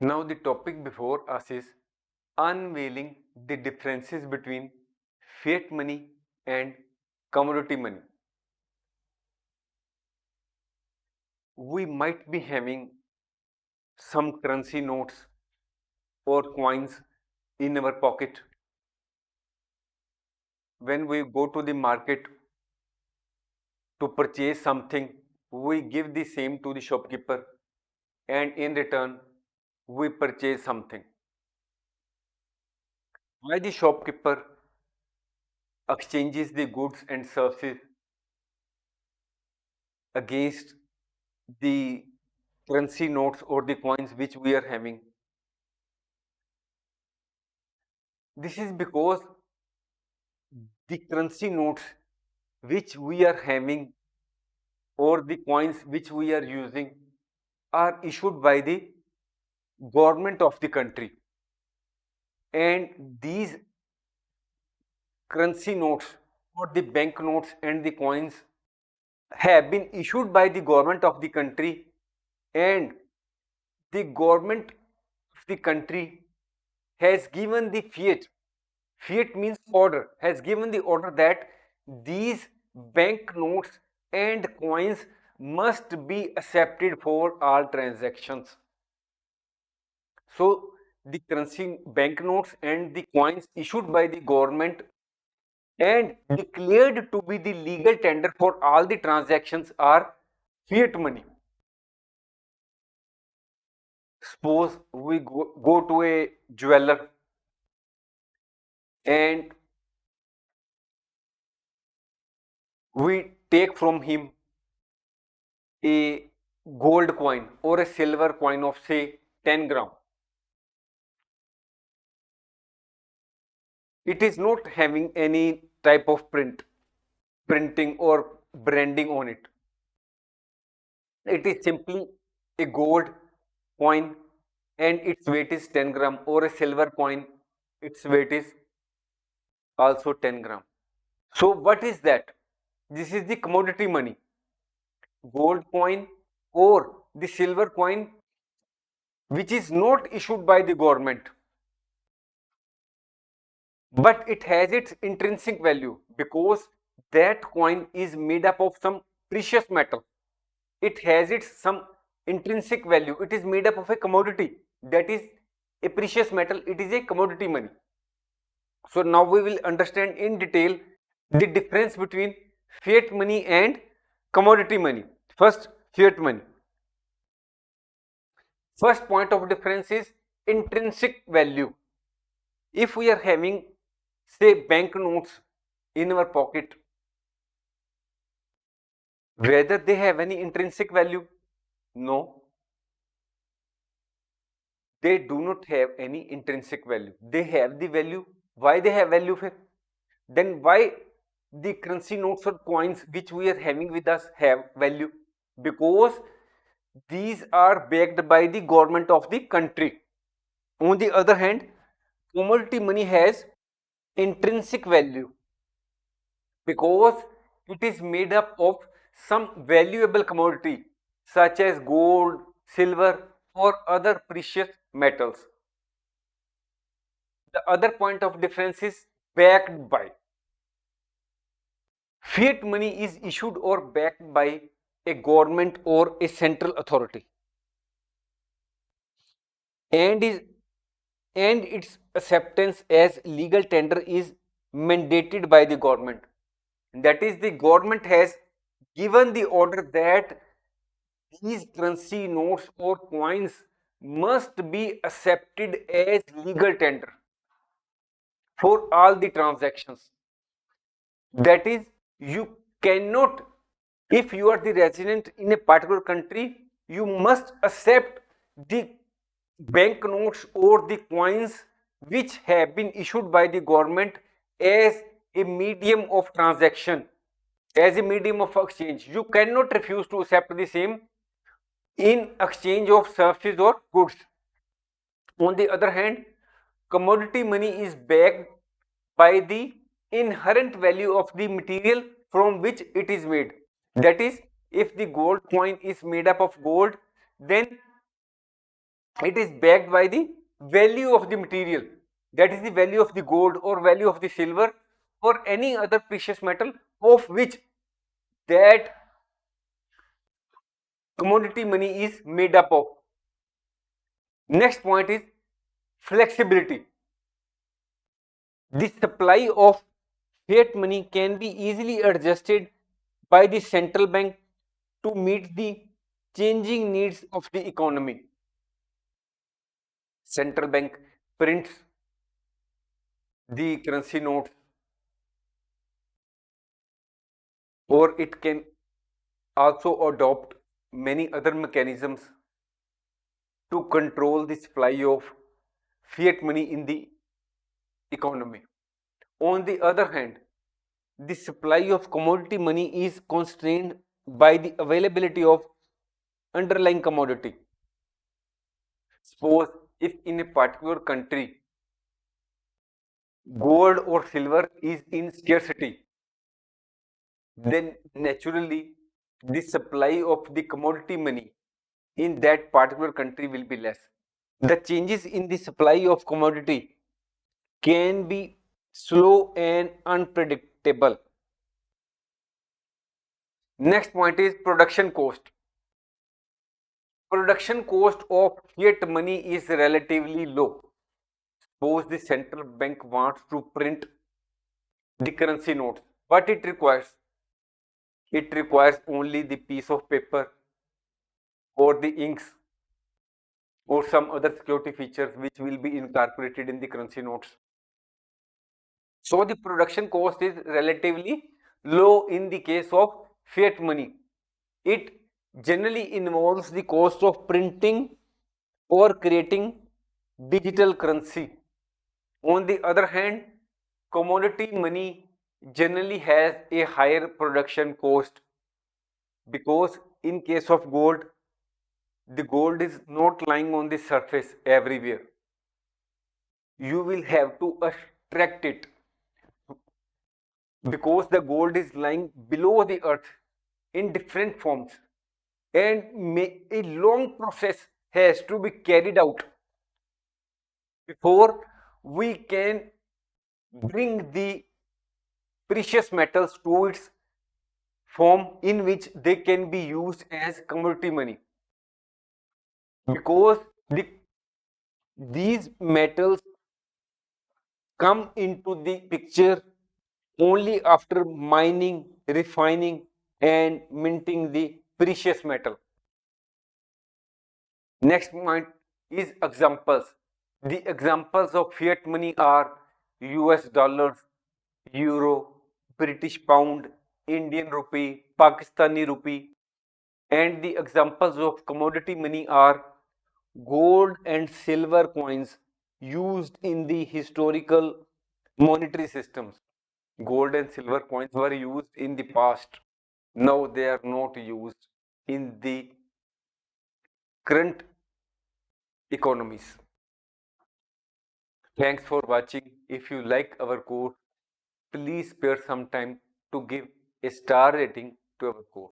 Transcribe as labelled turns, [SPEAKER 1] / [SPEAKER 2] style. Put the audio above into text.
[SPEAKER 1] Now, the topic before us is unveiling the differences between fiat money and commodity money. We might be having some currency notes or coins in our pocket. When we go to the market to purchase something, we give the same to the shopkeeper, and in return, we purchase something. Why the shopkeeper exchanges the goods and services against the currency notes or the coins which we are having? This is because the currency notes which we are having or the coins which we are using are issued by the government of the country, and these currency notes or the bank notes and the coins have been issued by the government of the country, and the government of the country has given the fiat. Fiat means order, has given the order that these bank notes and coins must be accepted for all transactions. So the currency banknotes and the coins issued by the government and declared to be the legal tender for all the transactions are fiat money. Suppose we go to a jeweler and we take from him a gold coin or a silver coin of say 10 gram. It is not having any type of printing or branding on it. It is simply a gold coin and its weight is 10 gram, or a silver coin, its weight is also 10 gram. So what is that? This is the commodity money. Gold coin or the silver coin which is not issued by the government, but it has its intrinsic value because that coin is made up of some precious metal. It has its some intrinsic value. It is made up of a commodity, that is a precious metal. It is a commodity money. So now we will understand in detail the difference between fiat money and commodity money. First, fiat money. First point of difference is intrinsic value. If we are having say banknotes in our pocket, whether they have any intrinsic value? No, they do not have any intrinsic value. They have the value. Why they have value? Then why the currency notes or coins which we are having with us have value? Because these are backed by the government of the country. On the other hand, commodity money has intrinsic value because it is made up of some valuable commodity such as gold, silver, or other precious metals. The other point of difference is backed by. Fiat money is issued or backed by a government or a central authority, and is and its acceptance as legal tender is mandated by the government. That is, the government has given the order that these currency notes or coins must be accepted as legal tender for all the transactions. That is, you cannot, if you are the resident in a particular country, you must accept the banknotes or the coins which have been issued by the government as a medium of transaction, as a medium of exchange. You cannot refuse to accept the same in exchange of services or goods. On the other hand, commodity money is backed by the inherent value of the material from which it is made. That is, if the gold coin is made up of gold, then It is backed by the value of the material, that is the value of the gold or value of the silver or any other precious metal of which that commodity money is made up of. Next point is flexibility. The supply of fiat money can be easily adjusted by the central bank to meet the changing needs of the economy. Central bank prints the currency notes, or it can also adopt many other mechanisms to control the supply of fiat money in the economy. On the other hand, the supply of commodity money is constrained by the availability of underlying commodity. Suppose if in a particular country gold or silver is in scarcity, then naturally the supply of the commodity money in that particular country will be less. The changes in the supply of commodity can be slow and unpredictable. Next point is production cost. Production cost of fiat money is relatively low. Suppose the central bank wants to print the currency notes. What it requires? It requires only the piece of paper or the inks or some other security features which will be incorporated in the currency notes. So the production cost is relatively low in the case of fiat money. It generally involves the cost of printing or creating digital currency. On the other hand, commodity money generally has a higher production cost because in case of gold, the gold is not lying on the surface everywhere. You will have to extract it because the gold is lying below the earth in different forms, and a long process has to be carried out before we can bring the precious metals to its form in which they can be used as commodity money, because these metals come into the picture only after mining, refining, and minting the precious metal. Next point is examples. The examples of fiat money are US dollars, euro, British pound, Indian rupee, Pakistani rupee, and the examples of commodity money are gold and silver coins used in the historical monetary systems. Gold and silver coins were used in the past. Now they are not used in the current economies. Thanks for watching. If you like our course, please spare some time to give a star rating to our course.